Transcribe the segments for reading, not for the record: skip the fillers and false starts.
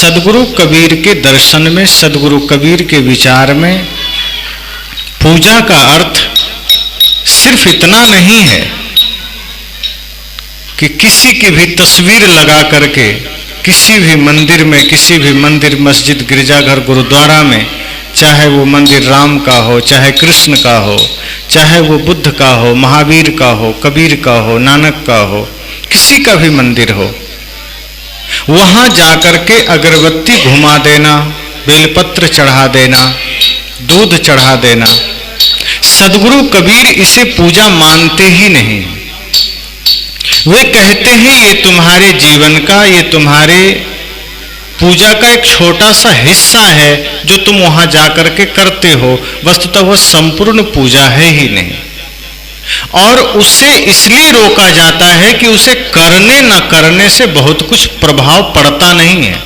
सदगुरु कबीर के दर्शन में, सदगुरु कबीर के विचार में पूजा का अर्थ सिर्फ इतना नहीं है कि किसी की भी तस्वीर लगा करके किसी भी मंदिर में, किसी भी मंदिर, मस्जिद, गिरजाघर, गुरुद्वारा में, चाहे वो मंदिर राम का हो, चाहे कृष्ण का हो, चाहे वो बुद्ध का हो, महावीर का हो, कबीर का हो, नानक का हो, किसी का भी मंदिर हो, वहां जाकर के अगरबत्ती घुमा देना, बेलपत्र चढ़ा देना, दूध चढ़ा देना, सदगुरु कबीर इसे पूजा मानते ही नहीं। वे कहते हैं ये तुम्हारे जीवन का, ये तुम्हारे पूजा का एक छोटा सा हिस्सा है जो तुम वहां जाकर के करते हो, वस्तुतः वह संपूर्ण पूजा है ही नहीं। और उसे इसलिए रोका जाता है कि उसे करने न करने से बहुत कुछ प्रभाव पड़ता नहीं है।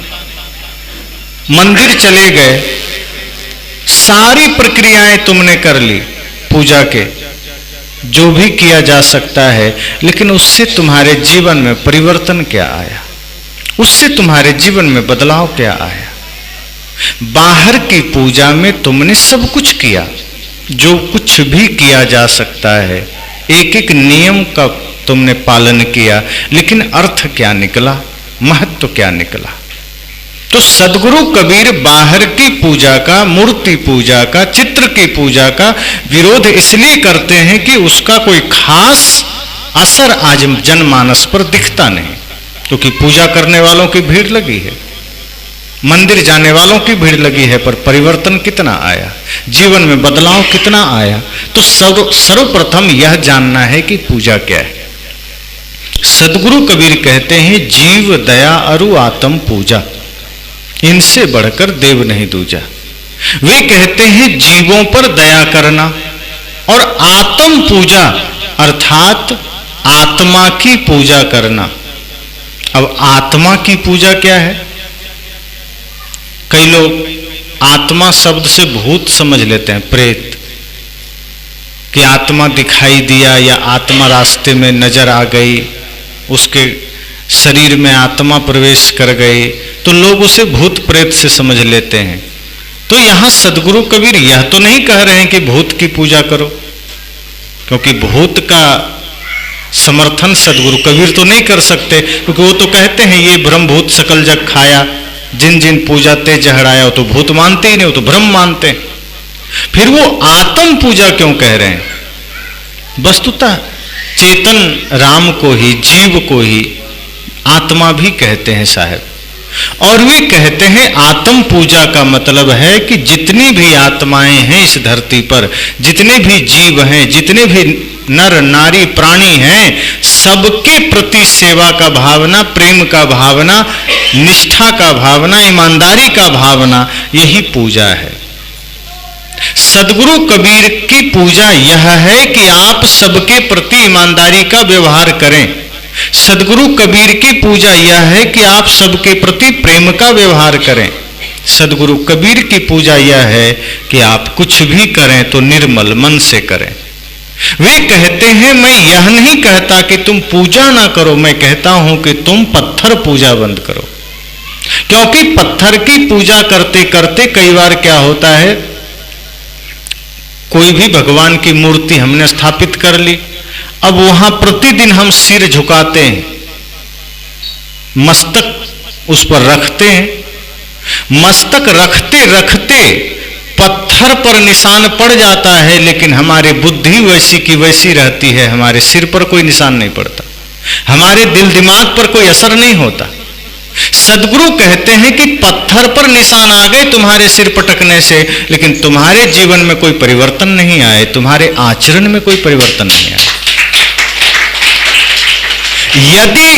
मंदिर चले गए, सारी प्रक्रियाएं तुमने कर ली पूजा के, जो भी किया जा सकता है, लेकिन उससे तुम्हारे जीवन में परिवर्तन क्या आया, उससे तुम्हारे जीवन में बदलाव क्या आया? बाहर की पूजा में तुमने सब कुछ किया, जो कुछ भी किया जा सकता है, एक एक नियम का तुमने पालन किया, लेकिन अर्थ क्या निकला, महत्व क्या निकला? तो सदगुरु कबीर बाहर की पूजा का, मूर्ति पूजा का, चित्र की पूजा का विरोध इसलिए करते हैं कि उसका कोई खास असर आज जनमानस पर दिखता नहीं, क्योंकि पूजा करने वालों की भीड़ लगी है, मंदिर जाने वालों की भीड़ लगी है, पर परिवर्तन कितना आया, जीवन में बदलाव कितना आया? तो सर्वप्रथम यह जानना है कि पूजा क्या है। सदगुरु कबीर कहते हैं जीव दया अरु आत्म पूजा, इनसे बढ़कर देव नहीं दूजा। वे कहते हैं जीवों पर दया करना और आत्म पूजा अर्थात आत्मा की पूजा करना। अब आत्मा की पूजा क्या है? कई लोग आत्मा शब्द से भूत समझ लेते हैं, प्रेत, कि आत्मा दिखाई दिया या आत्मा रास्ते में नजर आ गई, उसके शरीर में आत्मा प्रवेश कर गई, तो लोग उसे भूत प्रेत से समझ लेते हैं। तो यहां सदगुरु कबीर यह तो नहीं कह रहे हैं कि भूत की पूजा करो, क्योंकि भूत का समर्थन सदगुरु कबीर तो नहीं कर सकते, क्योंकि वो तो कहते हैं ये ब्रह्म भूत सकल जग खाया, जिन जिन पूजा ते जहड़ाया, वो तो भूत मानते ही नहीं, वो तो ब्रह्म मानते हैं। फिर वो आत्म पूजा क्यों कह रहे हैं? वस्तुतः चेतन राम को ही, जीव को ही आत्मा भी कहते हैं साहब। और वे कहते हैं आत्म पूजा का मतलब है कि जितनी भी आत्माएं हैं इस धरती पर, जितने भी जीव हैं, जितने भी नर नारी प्राणी हैं, सबके प्रति सेवा का भावना, प्रेम का भावना, निष्ठा का भावना, ईमानदारी का भावना, यही पूजा है। सदगुरु कबीर की पूजा यह है कि आप सबके प्रति ईमानदारी का व्यवहार करें। सदगुरु कबीर की पूजा यह है कि आप सबके प्रति प्रेम का व्यवहार करें। सदगुरु कबीर की पूजा यह है कि आप कुछ भी करें तो निर्मल मन से करें। वे कहते हैं मैं यह नहीं कहता कि तुम पूजा ना करो, मैं कहता हूं कि तुम पत्थर पूजा बंद करो। क्योंकि पत्थर की पूजा करते करते कई बार क्या होता है, कोई भी भगवान की मूर्ति हमने स्थापित कर ली, अब वहां प्रतिदिन हम सिर झुकाते हैं, मस्तक उस पर रखते हैं, मस्तक रखते रखते पत्थर पर निशान पड़ जाता है, लेकिन हमारी बुद्धि वैसी की वैसी रहती है, हमारे सिर पर कोई निशान नहीं पड़ता, हमारे दिल दिमाग पर कोई असर नहीं होता। सदगुरु कहते हैं कि पत्थर पर निशान आ गए तुम्हारे सिर पटकने से, लेकिन तुम्हारे जीवन में कोई परिवर्तन नहीं आए, तुम्हारे आचरण में कोई परिवर्तन नहीं आए। यदि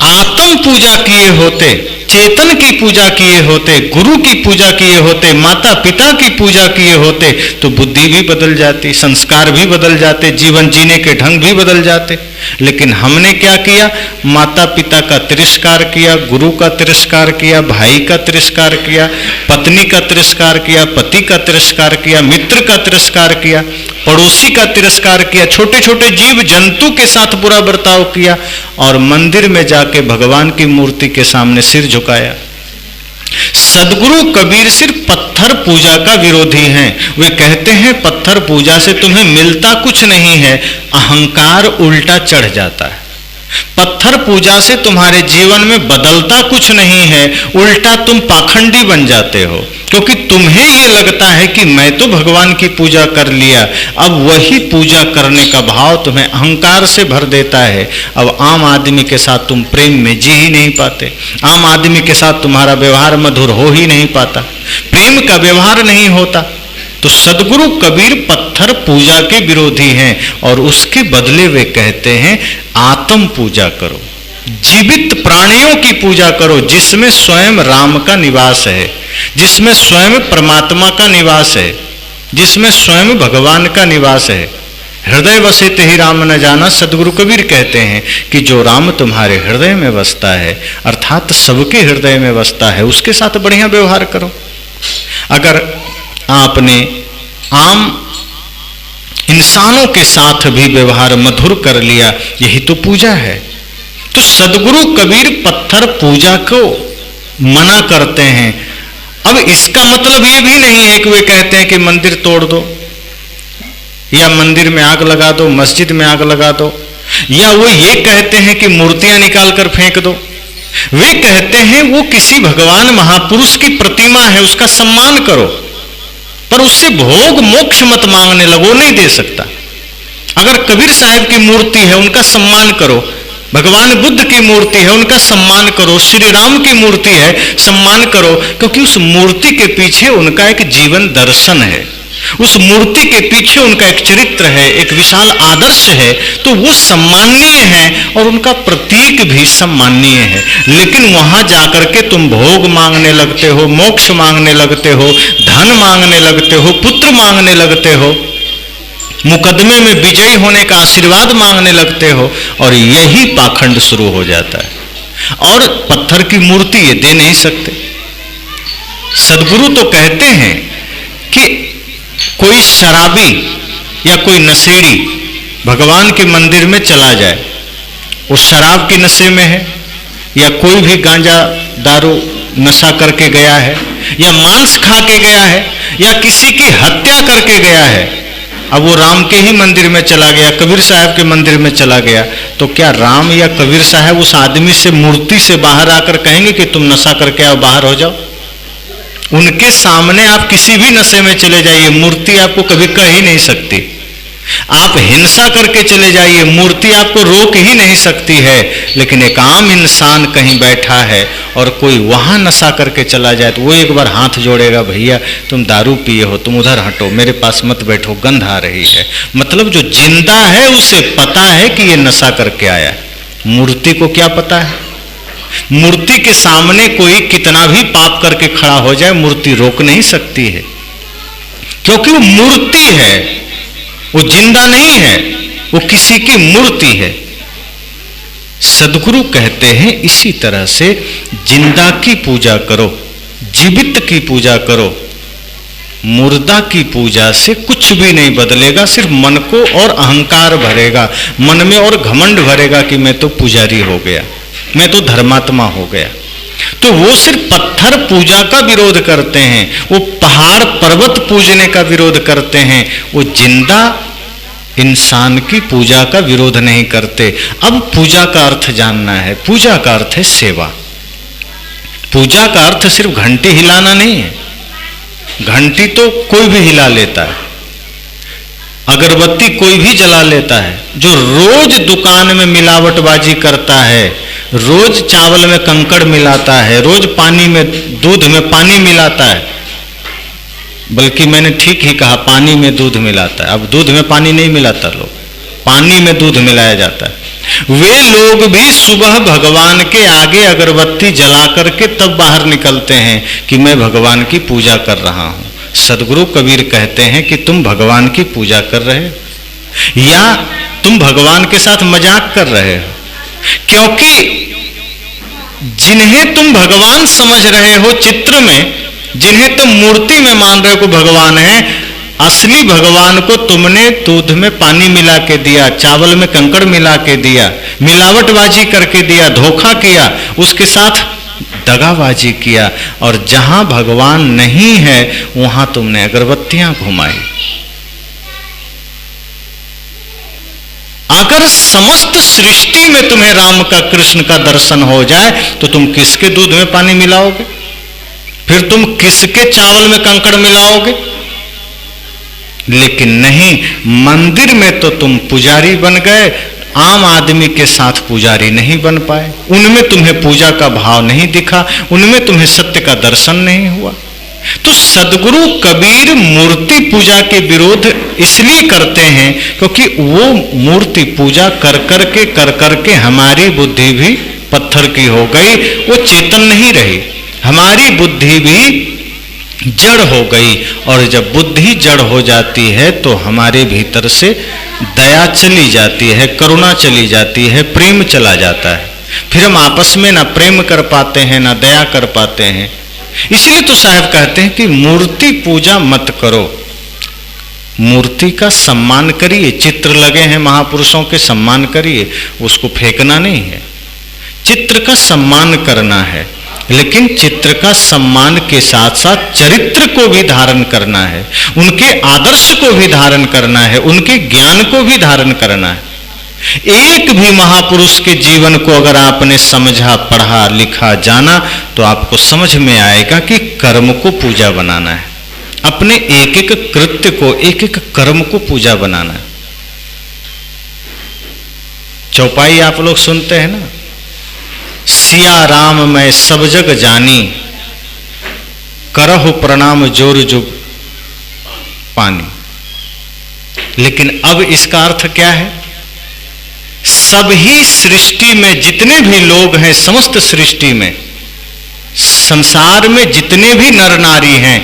आत्म पूजा किए होते, चेतन की पूजा किए होते, गुरु की पूजा किए होते, माता पिता की पूजा किए होते, तो बुद्धि भी बदल जाती, संस्कार भी बदल जाते, जीवन जीने के ढंग भी बदल जाते। लेकिन हमने क्या किया? माता पिता का तिरस्कार किया, गुरु का तिरस्कार किया, भाई का तिरस्कार किया, पत्नी का तिरस्कार किया, पति का तिरस्कार किया, मित्र का तिरस्कार किया, पड़ोसी का तिरस्कार किया, छोटे छोटे जीव जंतु के साथ बुरा बर्ताव किया, और मंदिर में जाके भगवान की मूर्ति के सामने सिर झुकाया। सदगुरु कबीर सिर्फ पत्थर पूजा का विरोधी हैं। वे कहते हैं पत्थर पूजा से तुम्हें मिलता कुछ नहीं है, अहंकार उल्टा चढ़ जाता है। पत्थर पूजा से तुम्हारे जीवन में बदलता कुछ नहीं है, उल्टा तुम पाखंडी बन जाते हो, क्योंकि तुम्हें ये लगता है कि मैं तो भगवान की पूजा कर लिया। अब वही पूजा करने का भाव तुम्हें अहंकार से भर देता है। अब आम आदमी के साथ तुम प्रेम में जी ही नहीं पाते, आम आदमी के साथ तुम्हारा व्यवहार मधुर हो ही नहीं पाता, प्रेम का व्यवहार नहीं होता। तो सदगुरु कबीर पत्थर पूजा के विरोधी हैं और उसके बदले वे कहते हैं आत्म पूजा करो, जीवित प्राणियों की पूजा करो, जिसमें स्वयं राम का निवास है, जिसमें स्वयं परमात्मा का निवास है, जिसमें स्वयं भगवान का निवास है। हृदय वसे तेहि राम न जाना, सदगुरु कबीर कहते हैं कि जो राम तुम्हारे हृदय में बसता है, अर्थात सबके हृदय में बसता है, उसके साथ बढ़िया व्यवहार करो। अगर आपने आम इंसानों के साथ भी व्यवहार मधुर कर लिया, यही तो पूजा है। तो सदगुरु कबीर पत्थर पूजा को मना करते हैं। अब इसका मतलब ये भी नहीं है कि वे कहते हैं कि मंदिर तोड़ दो या मंदिर में आग लगा दो, मस्जिद में आग लगा दो, या वो ये कहते हैं कि मूर्तियां निकाल कर फेंक दो। वे कहते हैं वो किसी भगवान महापुरुष की प्रतिमा है, उसका सम्मान करो, पर उससे भोग मोक्ष मत मांगने लगो, नहीं दे सकता। अगर कबीर साहब की मूर्ति है, उनका सम्मान करो, भगवान बुद्ध की मूर्ति है, उनका सम्मान करो, श्री राम की मूर्ति है, सम्मान करो, क्योंकि उस मूर्ति के पीछे उनका एक जीवन दर्शन है, उस मूर्ति के पीछे उनका एक चरित्र है, एक विशाल आदर्श है, तो वो सम्माननीय है और उनका प्रतीक भी सम्माननीय है। लेकिन वहां जाकर के तुम भोग मांगने लगते हो, मोक्ष मांगने लगते हो, धन मांगने लगते हो, पुत्र मांगने लगते हो, मुकदमे में विजयी होने का आशीर्वाद मांगने लगते हो, और यही पाखंड शुरू हो जाता है। और पत्थर की मूर्ति ये दे नहीं सकते। सदगुरु तो कहते हैं कि कोई शराबी या कोई नशेड़ी भगवान के मंदिर में चला जाए, वो शराब के नशे में है, या कोई भी गांजा दारू नशा करके गया है, या मांस खा के गया है, या किसी की हत्या करके गया है, अब वो राम के ही मंदिर में चला गया, कबीर साहब के मंदिर में चला गया, तो क्या राम या कबीर साहब उस आदमी से मूर्ति से बाहर आकर कहेंगे कि तुम नशा करके आओ, बाहर हो जाओ? उनके सामने आप किसी भी नशे में चले जाइए, मूर्ति आपको कभी कह ही नहीं सकती। आप हिंसा करके चले जाइए, मूर्ति आपको रोक ही नहीं सकती है। लेकिन एक आम इंसान कहीं बैठा है और कोई वहां नशा करके चला जाए, तो वो एक बार हाथ जोड़ेगा, भैया तुम दारू पिए हो, तुम उधर हटो, मेरे पास मत बैठो, गंध आ रही है। मतलब जो जिंदा है उसे पता है कि ये नशा करके आया। मूर्ति को क्या पता है? मूर्ति के सामने कोई कितना भी पाप करके खड़ा हो जाए, मूर्ति रोक नहीं सकती है, क्योंकि वो मूर्ति है, वो जिंदा नहीं है, वो किसी की मूर्ति है। सदगुरु कहते हैं इसी तरह से जिंदा की पूजा करो, जीवित की पूजा करो। मुर्दा की पूजा से कुछ भी नहीं बदलेगा, सिर्फ मन को और अहंकार भरेगा, मन में और घमंड भरेगा कि मैं तो पुजारी हो गया, मैं तो धर्मात्मा हो गया। तो वो सिर्फ पत्थर पूजा का विरोध करते हैं, वो पहाड़ पर्वत पूजने का विरोध करते हैं, वो जिंदा इंसान की पूजा का विरोध नहीं करते। अब पूजा का अर्थ जानना है। पूजा का अर्थ है सेवा। पूजा का अर्थ सिर्फ घंटी हिलाना नहीं है। घंटी तो कोई भी हिला लेता है, अगरबत्ती कोई भी जला लेता है। जो रोज दुकान में मिलावटबाजी करता है, रोज चावल में कंकड़ मिलाता है, रोज पानी में, दूध में पानी मिलाता है, बल्कि मैंने ठीक ही कहा, पानी में दूध मिलाता है। अब दूध में पानी नहीं मिलाता, लोग पानी में दूध मिलाया जाता है। वे लोग भी सुबह भगवान के आगे अगरबत्ती जला करके तब बाहर निकलते हैं कि मैं भगवान की पूजा कर रहा हूं। सदगुरु कबीर कहते हैं कि तुम भगवान की पूजा कर रहे हो या तुम भगवान के साथ मजाक कर रहे हो, क्योंकि जिन्हें तुम भगवान समझ रहे हो चित्र में, जिन्हें तुम मूर्ति में मान रहे हो भगवान है, असली भगवान को तुमने दूध में पानी मिला के दिया, चावल में कंकड़ मिला के दिया, मिलावटबाजी करके दिया, धोखा किया, उसके साथ दगाबाजी किया, और जहां भगवान नहीं है वहां तुमने अगरबत्तियां घुमाई। अगर समस्त सृष्टि में तुम्हें राम का, कृष्ण का दर्शन हो जाए तो तुम किसके दूध में पानी मिलाओगे? फिर तुम किसके चावल में कंकड़ मिलाओगे? लेकिन नहीं, मंदिर में तो तुम पुजारी बन गए, आम आदमी के साथ पुजारी नहीं बन पाए। उनमें तुम्हें पूजा का भाव नहीं दिखा, उनमें तुम्हें सत्य का दर्शन नहीं हुआ। तो सदगुरु कबीर मूर्ति पूजा के विरोध इसलिए करते हैं क्योंकि वो मूर्ति पूजा कर करके हमारी बुद्धि भी पत्थर की हो गई, वो चेतन नहीं रही, हमारी बुद्धि भी जड़ हो गई। और जब बुद्धि जड़ हो जाती है तो हमारे भीतर से दया चली जाती है, करुणा चली जाती है, प्रेम चला जाता है। फिर हम आपस में ना प्रेम कर पाते हैं ना दया कर पाते हैं। इसलिए तो साहब कहते हैं कि मूर्ति पूजा मत करो, मूर्ति का सम्मान करिए। चित्र लगे हैं महापुरुषों के, सम्मान करिए, उसको फेंकना नहीं है। चित्र का सम्मान करना है, लेकिन चित्र का सम्मान के साथ साथ चरित्र को भी धारण करना है, उनके आदर्श को भी धारण करना है, उनके ज्ञान को भी धारण करना है। एक भी महापुरुष के जीवन को अगर आपने समझा, पढ़ा, लिखा, जाना तो आपको समझ में आएगा कि कर्म को पूजा बनाना है, अपने एक एक कृत्य को, एक एक कर्म को पूजा बनाना है। चौपाई आप लोग सुनते हैं ना, सिया राम मैं सब जग जानी, करहु प्रणाम जोर जुग पानी। लेकिन अब इसका अर्थ क्या है? सभी सृष्टि में जितने भी लोग हैं, समस्त सृष्टि में, संसार में जितने भी नर नारी हैं,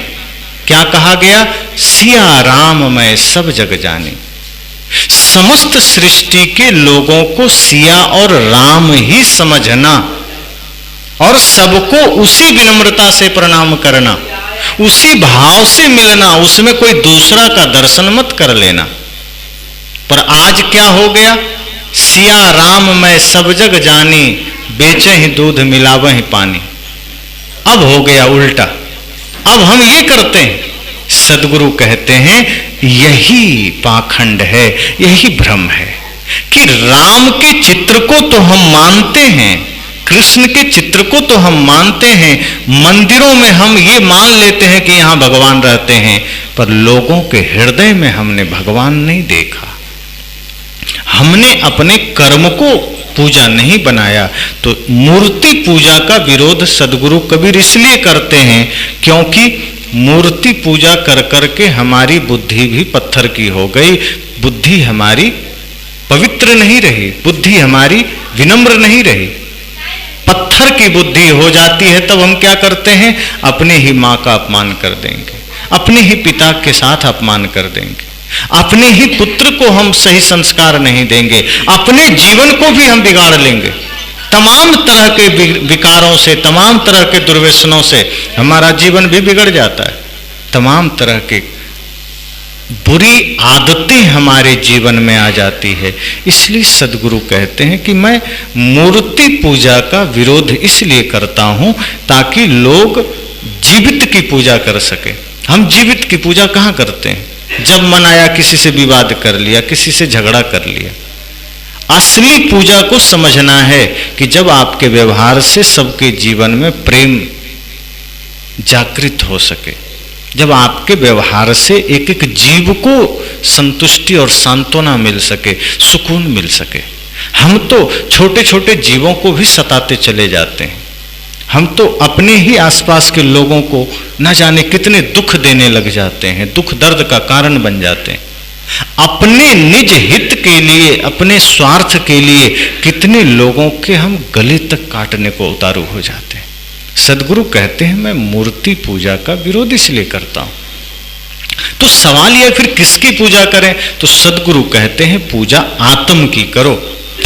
क्या कहा गया? सिया राम मैं सब जग जानी। समस्त सृष्टि के लोगों को सिया और राम ही समझना और सबको उसी विनम्रता से प्रणाम करना, उसी भाव से मिलना, उसमें कोई दूसरा का दर्शन मत कर लेना। पर आज क्या हो गया? सिया राम मैं सब जग जानी, बेचे ही दूध मिलावे ही पानी। अब हो गया उल्टा, अब हम ये करते हैं। सदगुरु कहते हैं यही पाखंड है, यही भ्रम है कि राम के चित्र को तो हम मानते हैं, कृष्ण के चित्र को तो हम मानते हैं, मंदिरों में हम ये मान लेते हैं कि यहां भगवान रहते हैं, पर लोगों के हृदय में हमने भगवान नहीं देखा। हमने अपने कर्म को पूजा नहीं बनाया। तो मूर्ति पूजा का विरोध सदगुरु कबीर इसलिए करते हैं क्योंकि मूर्ति पूजा कर करके हमारी बुद्धि भी पत्थर की हो गई, बुद्धि हमारी पवित्र नहीं रही, बुद्धि हमारी विनम्र नहीं रही, पत्थर की बुद्धि हो जाती है। तब हम क्या करते हैं? अपने ही माँ का अपमान कर देंगे, अपने ही पिता के साथ अपमान कर देंगे, अपने ही पुत्र को हम सही संस्कार नहीं देंगे, अपने जीवन को भी हम बिगाड़ लेंगे। तमाम तरह के विकारों से, तमाम तरह के दुर्व्यसनों से हमारा जीवन भी बिगड़ जाता है। तमाम तरह के बुरी आदतें हमारे जीवन में आ जाती है। इसलिए सदगुरु कहते हैं कि मैं मूर्ति पूजा का विरोध इसलिए करता हूं ताकि लोग जीवित की पूजा कर सके। हम जीवित की पूजा कहाँ करते हैं? जब मन आया किसी से विवाद कर लिया, किसी से झगड़ा कर लिया। असली पूजा को समझना है कि जब आपके व्यवहार से सबके जीवन में प्रेम जागृत हो सके, जब आपके व्यवहार से एक एक जीव को संतुष्टि और सांत्वना मिल सके, सुकून मिल सके। हम तो छोटे छोटे जीवों को भी सताते चले जाते हैं। हम तो अपने ही आसपास के लोगों को न जाने कितने दुख देने लग जाते हैं, दुख दर्द का कारण बन जाते हैं। अपने निज हित के लिए, अपने स्वार्थ के लिए कितने लोगों के हम गले तक काटने को उतारू हो जाते हैं। सदगुरु कहते हैं मैं मूर्ति पूजा का विरोध इसलिए करता हूं। तो सवाल यह फिर किसकी पूजा करें? तो सदगुरु कहते हैं पूजा आत्म की करो।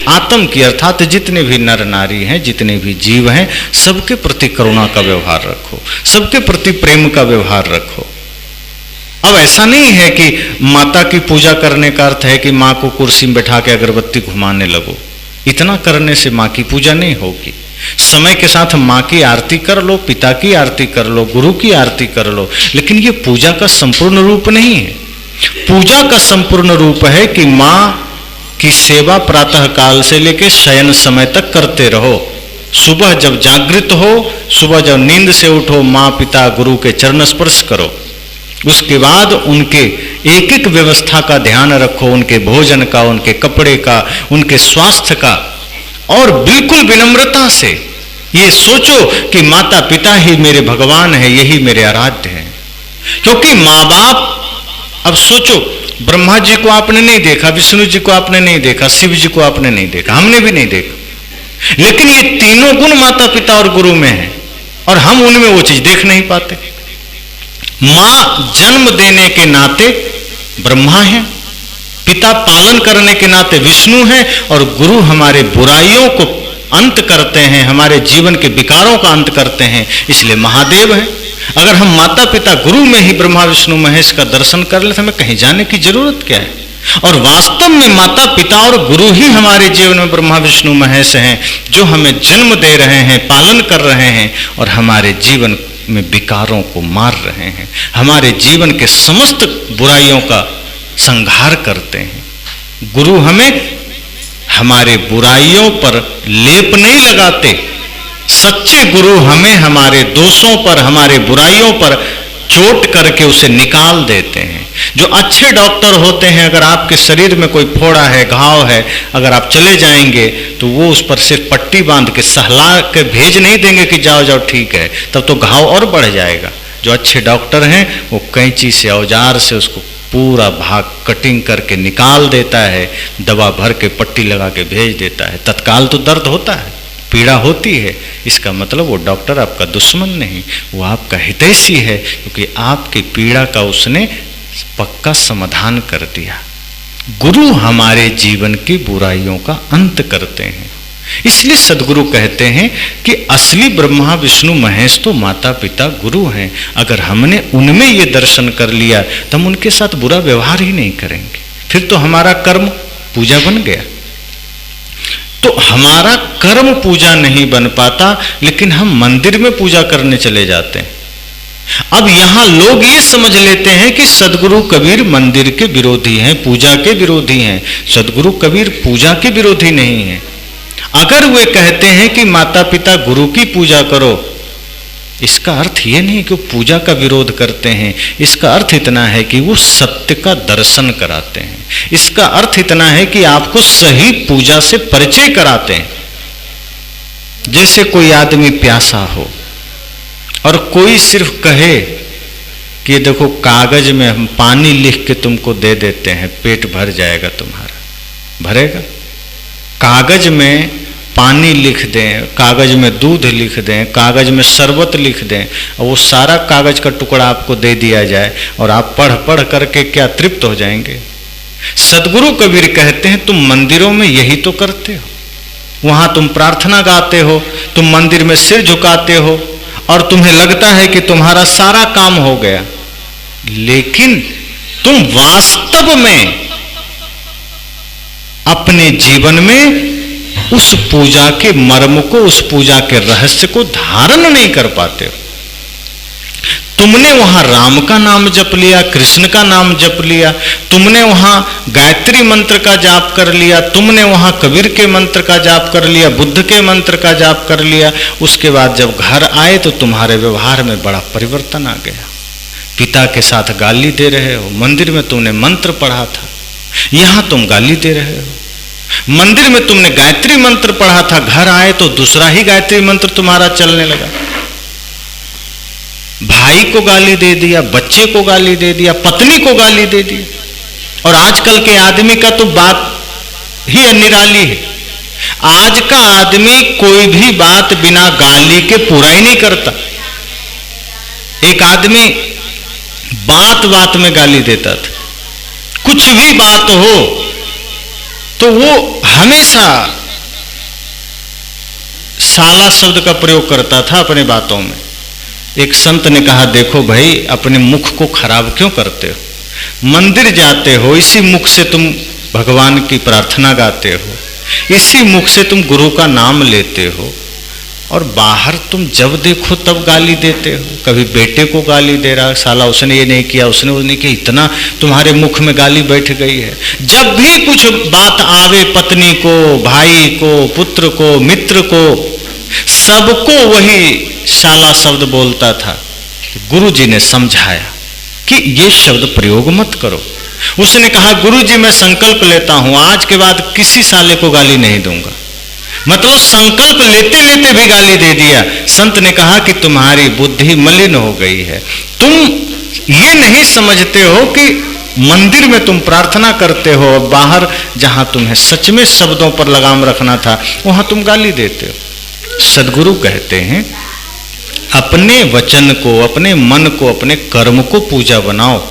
आत्म की अर्थात जितने भी नर नारी हैं, जितने भी जीव हैं, सबके प्रति करुणा का व्यवहार रखो, सबके प्रति प्रेम का व्यवहार रखो। अब ऐसा नहीं है कि माता की पूजा करने का अर्थ है कि माँ को कुर्सी में बैठा के अगरबत्ती घुमाने लगो। इतना करने से माँ की पूजा नहीं होगी। समय के साथ माँ की आरती कर लो, पिता की आरती कर लो, गुरु की आरती कर लो, लेकिन ये पूजा का संपूर्ण रूप नहीं है। पूजा का संपूर्ण रूप है कि माँ की सेवा प्रातः काल से लेकर शयन समय तक करते रहो। सुबह जब जागृत हो, सुबह जब नींद से उठो, माँ पिता गुरु के चरण स्पर्श करो। उसके बाद उनके एक एक व्यवस्था का ध्यान रखो, उनके भोजन का, उनके कपड़े का, उनके स्वास्थ्य का, और बिल्कुल विनम्रता से ये सोचो कि माता पिता ही मेरे भगवान है, यही मेरे आराध्य हैं। क्योंकि माँ बाप, अब सोचो, ब्रह्मा जी को आपने नहीं देखा, विष्णु जी को आपने नहीं देखा, शिव जी को आपने नहीं देखा, हमने भी नहीं देखा, लेकिन ये तीनों गुण माता पिता और गुरु में है, और हम उनमें वो चीज देख नहीं पाते। मां जन्म देने के नाते ब्रह्मा है, पिता पालन करने के नाते विष्णु है, और गुरु हमारे बुराइयों को अंत करते हैं, हमारे जीवन के विकारों का अंत करते हैं, इसलिए महादेव है। अगर हम माता पिता गुरु में ही ब्रह्मा विष्णु महेश का दर्शन कर ले तो हमें कहीं जाने की जरूरत क्या है। और वास्तव में माता पिता और गुरु ही हमारे जीवन में ब्रह्मा विष्णु महेश हैं, जो हमें जन्म दे रहे हैं, पालन कर रहे हैं, और हमारे जीवन में विकारों को मार रहे हैं, हमारे जीवन के समस्त बुराइयों का संहार करते हैं। गुरु हमें हमारे बुराइयों पर लेप नहीं लगाते, सच्चे गुरु हमें हमारे दोषों पर, हमारे बुराइयों पर चोट करके उसे निकाल देते हैं। जो अच्छे डॉक्टर होते हैं, अगर आपके शरीर में कोई फोड़ा है, घाव है, अगर आप चले जाएंगे तो वो उस पर सिर्फ पट्टी बांध के सहला के भेज नहीं देंगे कि जाओ जाओ ठीक है, तब तो घाव और बढ़ जाएगा। जो अच्छे डॉक्टर हैं वो कैंची से, औजार से उसको पूरा भाग कटिंग करके निकाल देता है, दवा भर के पट्टी लगा के भेज देता है। तत्काल तो दर्द होता है, पीड़ा होती है, इसका मतलब वो डॉक्टर आपका दुश्मन नहीं, वो आपका हितैषी है, क्योंकि आपकी पीड़ा का उसने पक्का समाधान कर दिया। गुरु हमारे जीवन की बुराइयों का अंत करते हैं। इसलिए सदगुरु कहते हैं कि असली ब्रह्मा विष्णु महेश तो माता पिता गुरु हैं। अगर हमने उनमें ये दर्शन कर लिया तो हम उनके साथ बुरा व्यवहार ही नहीं करेंगे, फिर तो हमारा कर्म पूजा बन गया। तो हमारा कर्म पूजा नहीं बन पाता, लेकिन हम मंदिर में पूजा करने चले जाते हैं। अब यहां लोग ये समझ लेते हैं कि सदगुरु कबीर मंदिर के विरोधी हैं, पूजा के विरोधी हैं। सदगुरु कबीर पूजा के विरोधी नहीं है। अगर वे कहते हैं कि माता पिता गुरु की पूजा करो, इसका अर्थ ये नहीं कि वो पूजा का विरोध करते हैं, इसका अर्थ इतना है कि वो सत्य का दर्शन कराते हैं। इसका अर्थ इतना है कि आपको सही पूजा से परिचय कराते हैं। जैसे कोई आदमी प्यासा हो और कोई सिर्फ कहे कि देखो कागज में हम पानी लिख के तुमको दे देते हैं, पेट भर जाएगा तुम्हारा, भरेगा? कागज में पानी लिख दें, कागज में दूध लिख दें, कागज में शरबत लिख दें, और वो सारा कागज का टुकड़ा आपको दे दिया जाए और आप पढ़ पढ़ करके क्या तृप्त हो जाएंगे? सदगुरु कबीर कहते हैं तुम मंदिरों में यही तो करते हो, वहां तुम प्रार्थना गाते हो, तुम मंदिर में सिर झुकाते हो और तुम्हें लगता है कि तुम्हारा सारा काम हो गया, लेकिन तुम वास्तव में अपने जीवन में उस पूजा के मर्म को, उस पूजा के रहस्य को धारण नहीं कर पाते हो। तुमने वहां राम का नाम जप लिया, कृष्ण का नाम जप लिया, तुमने वहां गायत्री मंत्र का जाप कर लिया, तुमने वहां कबीर के मंत्र का जाप कर लिया, बुद्ध के मंत्र का जाप कर लिया। उसके बाद जब घर आए तो तुम्हारे व्यवहार में बड़ा परिवर्तन आ गया। पिता के साथ गाली दे रहे हो, मंदिर में तुमने मंत्र पढ़ा था, यहां तुम गाली दे रहे हो। मंदिर में तुमने गायत्री मंत्र पढ़ा था, घर आए तो दूसरा ही गायत्री मंत्र तुम्हारा चलने लगा। भाई को गाली दे दिया, बच्चे को गाली दे दिया, पत्नी को गाली दे दी। और आजकल के आदमी का तो बात ही निराली है। आज का आदमी कोई भी बात बिना गाली के पूरा ही नहीं करता। एक आदमी बात बात में गाली देता था, कुछ भी बात हो तो वो हमेशा साला शब्द का प्रयोग करता था अपने बातों में। एक संत ने कहा, देखो भाई, अपने मुख को खराब क्यों करते हो? मंदिर जाते हो, इसी मुख से तुम भगवान की प्रार्थना गाते हो, इसी मुख से तुम गुरु का नाम लेते हो, और बाहर तुम जब देखो तब गाली देते हो। कभी बेटे को गाली दे रहा, साला उसने ये नहीं किया, उसने वो नहीं किया, इतना तुम्हारे मुख में गाली बैठ गई है। जब भी कुछ बात आवे पत्नी को, भाई को, पुत्र को, मित्र को, सबको वही शाला शब्द बोलता था। गुरुजी ने समझाया कि ये शब्द प्रयोग मत करो। उसने कहा गुरुजी मैं संकल्प लेता हूं, आज के बाद किसी साले को गाली नहीं दूंगा। मतलब संकल्प लेते लेते भी गाली दे दिया। संत ने कहा कि तुम्हारी बुद्धि मलिन हो गई है, तुम ये नहीं समझते हो कि मंदिर में तुम प्रार्थना करते हो, बाहर जहां तुम्हें सच में शब्दों पर लगाम रखना था वहां तुम गाली देते हो। सदगुरु कहते हैं अपने वचन को, अपने मन को, अपने कर्म को पूजा बनाओ।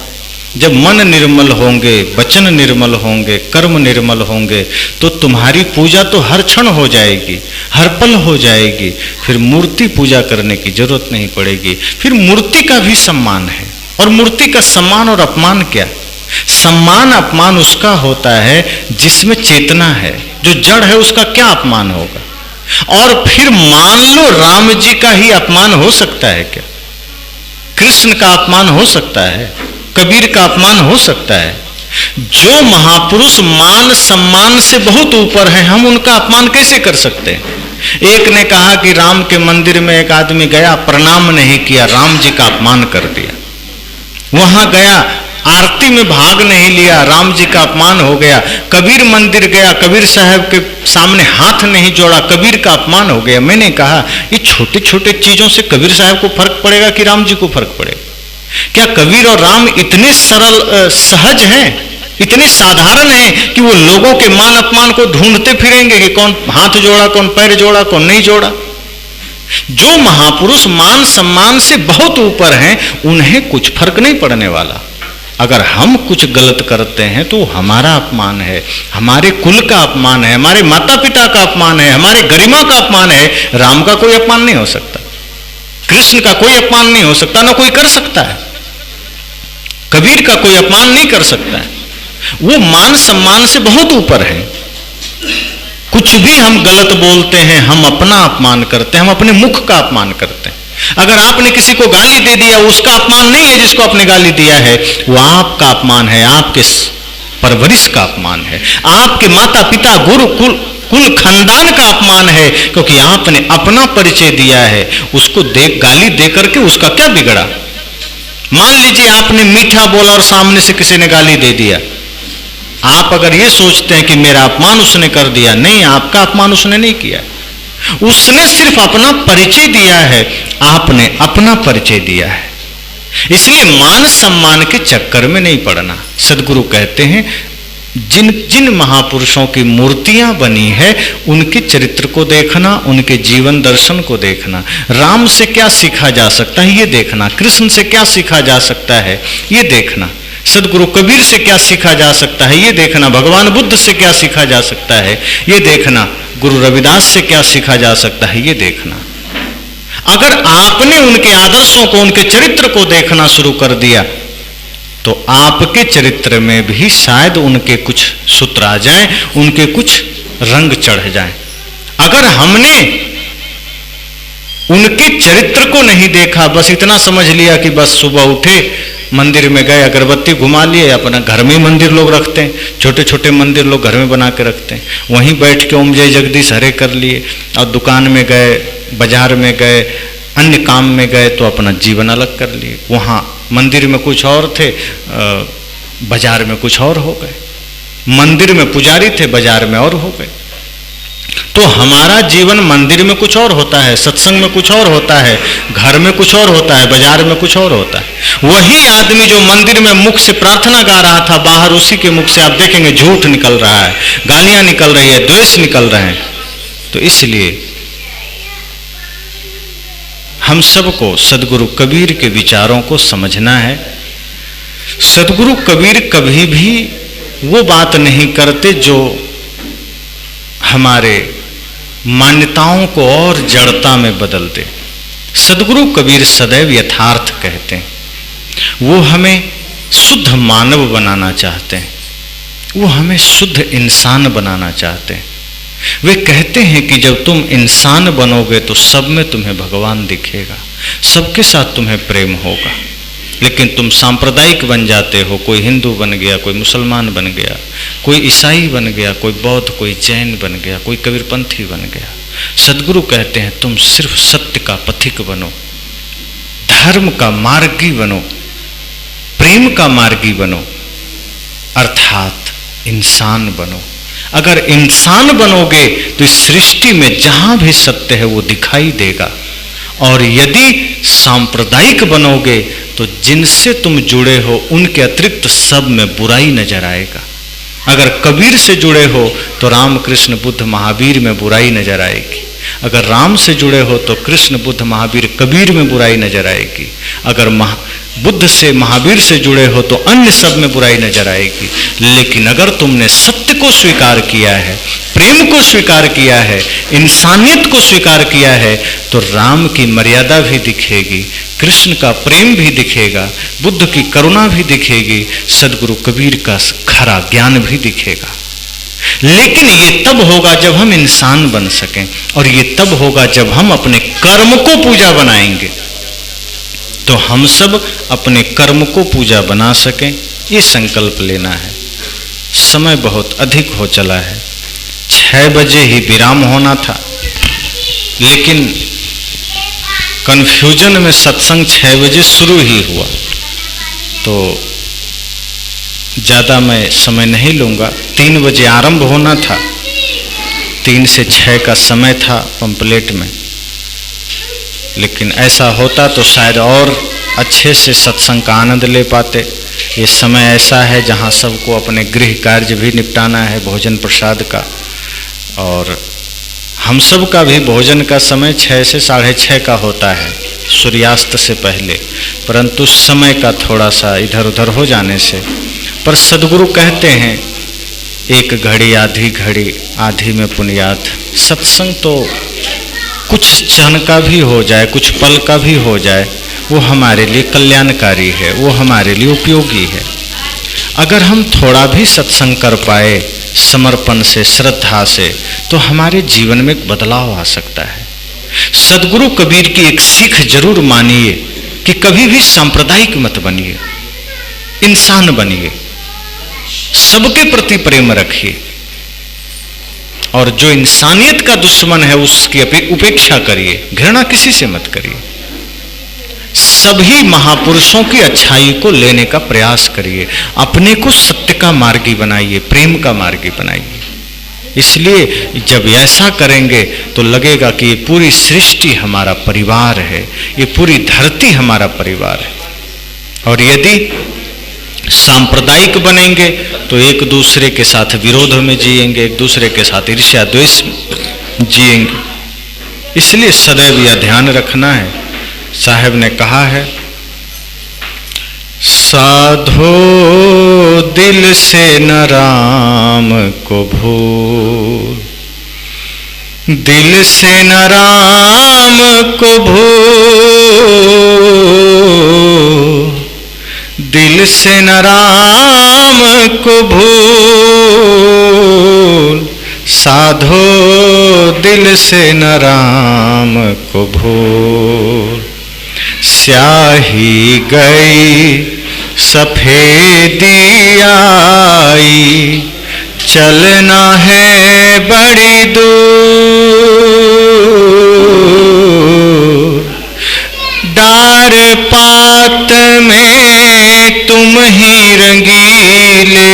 जब मन निर्मल होंगे, वचन निर्मल होंगे, कर्म निर्मल होंगे तो तुम्हारी पूजा तो हर क्षण हो जाएगी, हर पल हो जाएगी। फिर मूर्ति पूजा करने की जरूरत नहीं पड़ेगी। फिर मूर्ति का भी सम्मान है। और मूर्ति का सम्मान और अपमान क्या? सम्मान अपमान उसका होता है जिसमें चेतना है। जो जड़ है उसका क्या अपमान होगा? और फिर मान लो राम जी का ही अपमान हो सकता है क्या? कृष्ण का अपमान हो सकता है? कबीर का अपमान हो सकता है? जो महापुरुष मान सम्मान से बहुत ऊपर है, हम उनका अपमान कैसे कर सकते हैं? एक ने कहा कि राम के मंदिर में एक आदमी गया, प्रणाम नहीं किया, राम जी का अपमान कर दिया। वहां गया, आरती में भाग नहीं लिया, राम जी का अपमान हो गया। कबीर मंदिर गया, कबीर साहब के सामने हाथ नहीं जोड़ा, कबीर का अपमान हो गया। मैंने कहा ये छोटे छोटे चीजों से कबीर साहब को फर्क पड़ेगा कि राम जी को फर्क पड़ेगा? क्या कबीर और राम इतने सरल सहज हैं, इतने साधारण हैं कि वो लोगों के मान अपमान को ढूंढते फिरेंगे कि कौन हाथ जोड़ा, कौन पैर जोड़ा, कौन नहीं जोड़ा? जो महापुरुष मान सम्मान से बहुत ऊपर हैं उन्हें कुछ फर्क नहीं पड़ने वाला। अगर हम कुछ गलत करते हैं तो हमारा अपमान है, हमारे कुल का अपमान है, हमारे माता पिता का अपमान है, हमारे गरिमा का अपमान है। राम का कोई अपमान नहीं हो सकता, कृष्ण का कोई अपमान नहीं हो सकता, ना कोई कर सकता है। कबीर का कोई अपमान नहीं कर सकता है। वो मान सम्मान से बहुत ऊपर है। कुछ भी हम गलत बोलते हैं, हम अपना अपमान करते हैं, हम अपने मुख का अपमान करते हैं। अगर आपने किसी को गाली दे दिया, उसका अपमान नहीं है जिसको आपने गाली दिया है, वो आपका अपमान है, आपके परवरिश का अपमान है, आपके माता पिता गुरु कुल खानदान का अपमान है, क्योंकि आपने अपना परिचय दिया है। उसको गाली दे करके उसका क्या बिगड़ा? मान लीजिए आपने मीठा बोला और सामने से किसी ने गाली दे दिया। आप अगर ये सोचते हैं कि मेरा अपमान उसने कर दिया, नहीं, आपका अपमान उसने नहीं किया। उसने सिर्फ अपना परिचय दिया है, आपने अपना परिचय दिया है। इसलिए मान सम्मान के चक्कर में नहीं पड़ना। सदगुरु कहते हैं जिन जिन महापुरुषों की मूर्तियां बनी है उनके चरित्र को देखना, उनके जीवन दर्शन को देखना। राम से क्या सीखा जा सकता है ये देखना, कृष्ण से क्या सीखा जा सकता है ये देखना, सदगुरु कबीर से क्या सीखा जा सकता है ये देखना, भगवान बुद्ध से क्या सीखा जा सकता है ये देखना, गुरु रविदास से क्या सीखा जा सकता है ये देखना। अगर आपने उनके आदर्शों को, उनके चरित्र को देखना शुरू कर दिया तो आपके चरित्र में भी शायद उनके कुछ सूत्र आ जाएं, उनके कुछ रंग चढ़ जाएं। अगर हमने उनके चरित्र को नहीं देखा, बस इतना समझ लिया कि बस सुबह उठे, मंदिर में गए, अगरबत्ती घुमा लिए, अपना घर में मंदिर लोग रखते हैं, छोटे छोटे मंदिर लोग घर में बना के रखते हैं, वहीं बैठ के ओम जय जगदीश हरे कर लिए, और दुकान में गए, बाजार में गए, अन्य काम में गए तो अपना जीवन अलग कर लिए। वहाँ मंदिर में कुछ और थे, बाजार में कुछ और हो गए। मंदिर में पुजारी थे, बाजार में और हो गए। तो हमारा जीवन मंदिर में कुछ और होता है, सत्संग में कुछ और होता है, घर में कुछ और होता है, बाजार में कुछ और होता है। वही आदमी जो मंदिर में मुख से प्रार्थना गा रहा था, बाहर उसी के मुख से आप देखेंगे झूठ निकल रहा है, गालियां निकल रही है, द्वेष निकल रहे हैं। तो इसलिए हम सबको सदगुरु कबीर के विचारों को समझना है। सदगुरु कबीर कभी भी वो बात नहीं करते जो हमारे मान्यताओं को और जड़ता में बदल दे। सदगुरु कबीर सदैव यथार्थ कहते हैं। वो हमें शुद्ध मानव बनाना चाहते हैं, वो हमें शुद्ध इंसान बनाना चाहते हैं। वे कहते हैं कि जब तुम इंसान बनोगे तो सब में तुम्हें भगवान दिखेगा, सबके साथ तुम्हें प्रेम होगा। लेकिन तुम सांप्रदायिक बन जाते हो, कोई हिंदू बन गया, कोई मुसलमान बन गया, कोई ईसाई बन गया, कोई बौद्ध, कोई जैन बन गया, कोई कबीरपंथी बन गया। सदगुरु कहते हैं तुम सिर्फ सत्य का पथिक बनो, धर्म का मार्गी बनो, प्रेम का मार्गी बनो, अर्थात इंसान बनो। अगर इंसान बनोगे तो इस सृष्टि में जहां भी सत्य है वो दिखाई देगा। और यदि सांप्रदायिक बनोगे तो जिनसे तुम जुड़े हो उनके अतिरिक्त सब में बुराई नजर आएगा। अगर कबीर से जुड़े हो तो राम कृष्ण बुद्ध महावीर में बुराई नजर आएगी। अगर राम से जुड़े हो तो कृष्ण बुद्ध महावीर कबीर में बुराई नजर आएगी। अगर बुद्ध से महावीर से जुड़े हो तो अन्य सब में बुराई नजर आएगी। लेकिन अगर तुमने सत्य को स्वीकार किया है, प्रेम को स्वीकार किया है, इंसानियत को स्वीकार किया है, तो राम की मर्यादा भी दिखेगी, कृष्ण का प्रेम भी दिखेगा, बुद्ध की करुणा भी दिखेगी, सदगुरु कबीर का खरा ज्ञान भी दिखेगा। लेकिन ये तब होगा जब हम इंसान बन सकें, और ये तब होगा जब हम अपने कर्म को पूजा बनाएंगे। तो हम सब अपने कर्म को पूजा बना सकें, ये संकल्प लेना है। समय बहुत अधिक हो चला है, 6 बजे ही विराम होना था, लेकिन कन्फ्यूजन में सत्संग 6 बजे शुरू ही हुआ। तो ज़्यादा मैं समय नहीं लूँगा। 3 बजे आरंभ होना था, 3 से 6 का समय था पंपलेट में, लेकिन ऐसा होता तो शायद और अच्छे से सत्संग का आनंद ले पाते। ये समय ऐसा है जहाँ सबको अपने गृह कार्य भी निपटाना है, भोजन प्रसाद का, और हम सब का भी भोजन का समय 6 से 6:30 का होता है सूर्यास्त से पहले, परंतु समय का थोड़ा सा इधर उधर हो जाने से। पर सदगुरु कहते हैं 1 घड़ी आधी घड़ी आधी में पुण्यात। सत्संग तो कुछ क्षण का भी हो जाए, कुछ पल का भी हो जाए, वो हमारे लिए कल्याणकारी है, वो हमारे लिए उपयोगी है। अगर हम थोड़ा भी सत्संग कर पाए समर्पण से, श्रद्धा से, तो हमारे जीवन में एक बदलाव आ सकता है। सदगुरु कबीर की एक सीख जरूर मानिए कि कभी भी सांप्रदायिक मत बनिए, इंसान बनिए, सबके प्रति प्रेम रखिए, और जो इंसानियत का दुश्मन है उसकी उपेक्षा करिए, घृणा किसी से मत करिए। सभी महापुरुषों की अच्छाई को लेने का प्रयास करिए, अपने को सत्य का मार्गी बनाइए, प्रेम का मार्गी बनाइए। इसलिए जब ऐसा करेंगे तो लगेगा कि ये पूरी सृष्टि हमारा परिवार है, ये पूरी धरती हमारा परिवार है। और यदि सांप्रदायिक बनेंगे तो एक दूसरे के साथ विरोध में जिएंगे, एक दूसरे के साथ ईर्ष्या द्वेष जिएंगे। इसलिए सदैव यह ध्यान रखना है। साहब ने कहा है, साधो दिल से न राम को भूल, दिल से न राम को भूल, दिल से न राम को भूल, साधो दिल से न राम को भूल। स्याही गई सफेदी आई, चलना है बड़ी दूर, डार पात में तुम ही रंगीले,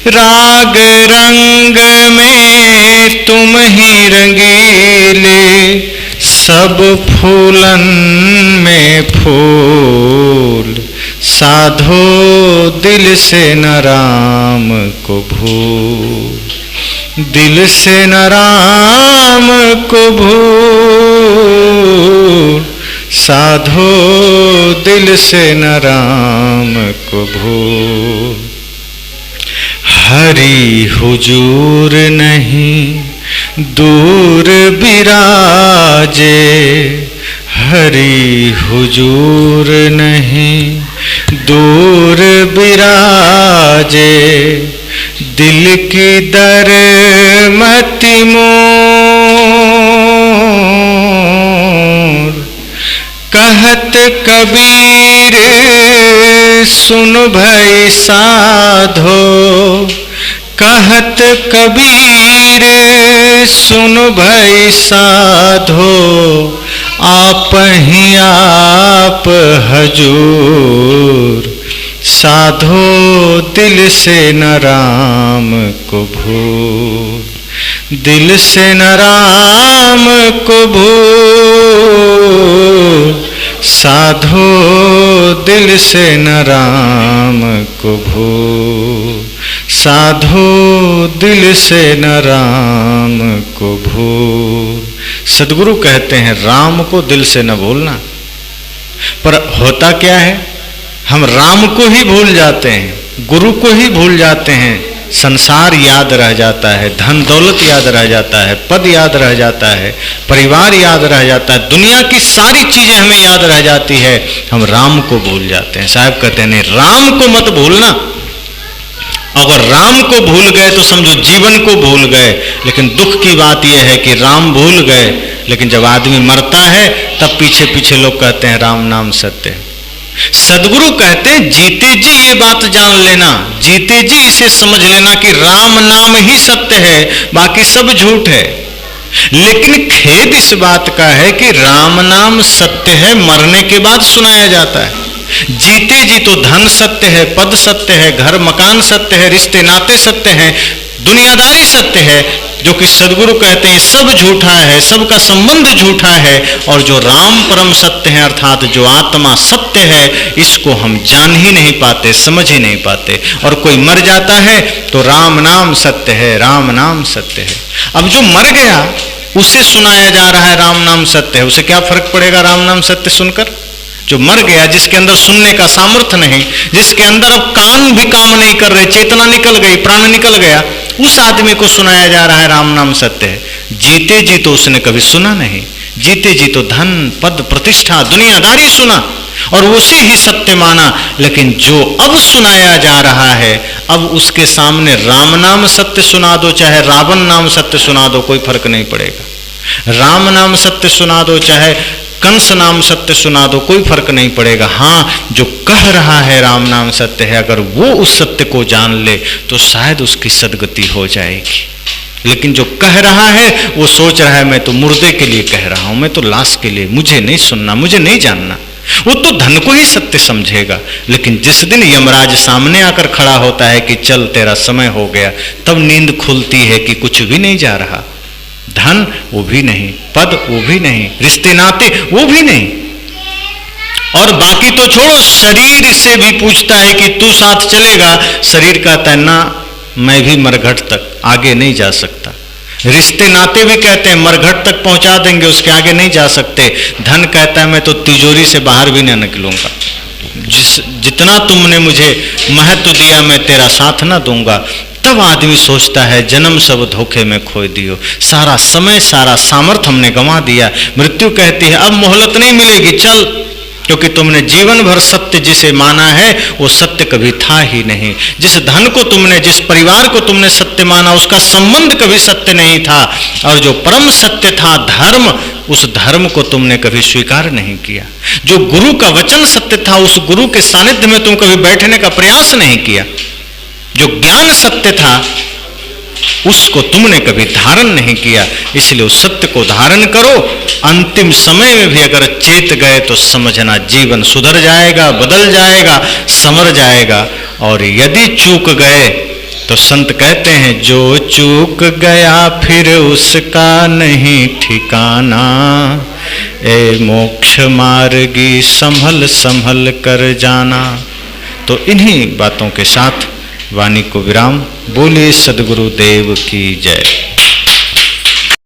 राग रंग में तुम ही रंगीले, सब फूलन में फूल, साधो दिल से न राम को भूल, दिल से न राम को भूल, साधो दिल से न राम को भूल। हरि हुजूर नहीं दूर बिराजे, हरि हुजूर नहीं दूर बिराजे, दिल की दरवाजे मति मोर, कहत कबीर सुन भई साधो, कहत कबीर सुन भई साधो, आप ही आप हजूर, साधो दिल से न राम को भूल, दिल से न राम को भूल, साधो दिल से न राम को भूल, साधो दिल से न राम को भूल। सदगुरु कहते हैं राम को दिल से न भूलना, पर होता क्या है, हम राम को ही भूल जाते हैं, गुरु को ही भूल जाते हैं, संसार याद रह जाता है, धन दौलत याद रह जाता है, पद याद रह जाता है, परिवार याद रह जाता है, दुनिया की सारी चीजें हमें याद रह जाती है, हम राम को भूल जाते हैं। साहब कहते हैं नहीं, राम को मत भूलना। अगर राम को भूल गए तो समझो जीवन को भूल गए। लेकिन दुख की बात यह है कि राम भूल गए, लेकिन जब आदमी मरता है तब पीछे पीछे लोग कहते हैं राम नाम सत्य है। सदगुरु कहते हैं जीते जी ये बात जान लेना, जीते जी इसे समझ लेना कि राम नाम ही सत्य है, बाकी सब झूठ है। लेकिन खेद इस बात का है कि राम नाम सत्य है, मरने के बाद सुनाया जाता है। जीते जी तो धन सत्य है, पद सत्य है, घर मकान सत्य है, रिश्ते नाते सत्य हैं, दुनियादारी सत्य है। जो कि सदगुरु कहते हैं सब झूठा है, सबका संबंध झूठा है, और जो राम परम सत्य है अर्थात जो आत्मा सत्य है, इसको हम जान ही नहीं पाते, समझ ही नहीं पाते। और कोई मर जाता है तो राम नाम सत्य है, राम नाम सत्य है। अब जो मर गया उसे सुनाया जा रहा है राम नाम सत्य है, उसे क्या फर्क पड़ेगा राम नाम सत्य सुनकर? जो मर गया, जिसके अंदर सुनने का सामर्थ्य नहीं, जिसके अंदर अब कान भी काम नहीं कर रहे, चेतना निकल गई, प्राण निकल गया, उस आदमी को सुनाया जा रहा है राम नाम सत्य है। जीते जी तो उसने कभी सुना नहीं, जीते जी तो धन पद प्रतिष्ठा दुनियादारी सुना और उसे ही सत्य माना। लेकिन जो अब सुनाया जा रहा है, अब उसके सामने राम नाम सत्य सुना दो, चाहे रावण नाम सत्य सुना दो, कोई फर्क नहीं पड़ेगा। राम नाम सत्य सुना दो, चाहे कंस नाम सत्य सुना दो, कोई फर्क नहीं पड़ेगा। हाँ, जो कह रहा है राम नाम सत्य है, अगर वो उस सत्य को जान ले तो शायद उसकी सदगति हो जाएगी। लेकिन जो कह रहा है वो सोच रहा है मैं तो मुर्दे के लिए कह रहा हूं, मैं तो लाश के लिए, मुझे नहीं सुनना, मुझे नहीं जानना। वो तो धन को ही सत्य समझेगा। लेकिन जिस दिन यमराज सामने आकर खड़ा होता है कि चल तेरा समय हो गया, तब नींद खुलती है कि कुछ भी नहीं जा रहा, धन वो भी नहीं, पद वो भी नहीं, रिश्ते नाते वो भी नहीं, और बाकी तो छोड़ो, शरीर से भी पूछता है कि तू साथ चलेगा। शरीर कहता है ना, मैं भी मरघट तक आगे नहीं जा सकता। रिश्ते नाते भी कहते हैं मरघट तक पहुंचा देंगे, उसके आगे नहीं जा सकते। धन कहता है मैं तो तिजोरी से बाहर भी ना निकलूंगा, जितना तुमने मुझे महत्व दिया मैं तेरा साथ ना दूंगा। तब आदमी सोचता है जन्म सब धोखे में खो दियो, सारा समय सारा सामर्थ्य हमने गंवा दिया। मृत्यु कहती है अब मोहलत नहीं मिलेगी, चल, क्योंकि तुमने जीवन भर सत्य जिसे माना है वो सत्य कभी था ही नहीं। जिस धन को तुमने, जिस परिवार को तुमने सत्य माना, उसका संबंध कभी सत्य नहीं था। और जो परम सत्य था धर्म, उस धर्म को तुमने कभी स्वीकार नहीं किया। जो गुरु का वचन सत्य था, उस गुरु के सानिध्य में तुम कभी बैठने का प्रयास नहीं किया। जो ज्ञान सत्य था उसको तुमने कभी धारण नहीं किया। इसलिए उस सत्य को धारण करो। अंतिम समय में भी अगर चेत गए तो समझना जीवन सुधर जाएगा, बदल जाएगा, संवर जाएगा। और यदि चूक गए तो संत कहते हैं जो चूक गया फिर उसका नहीं ठिकाना, ए मोक्ष मार्गी संभल संभल कर जाना। तो इन्हीं बातों के साथ वाणी को विराम। बोले सद्गुरु देव की जय।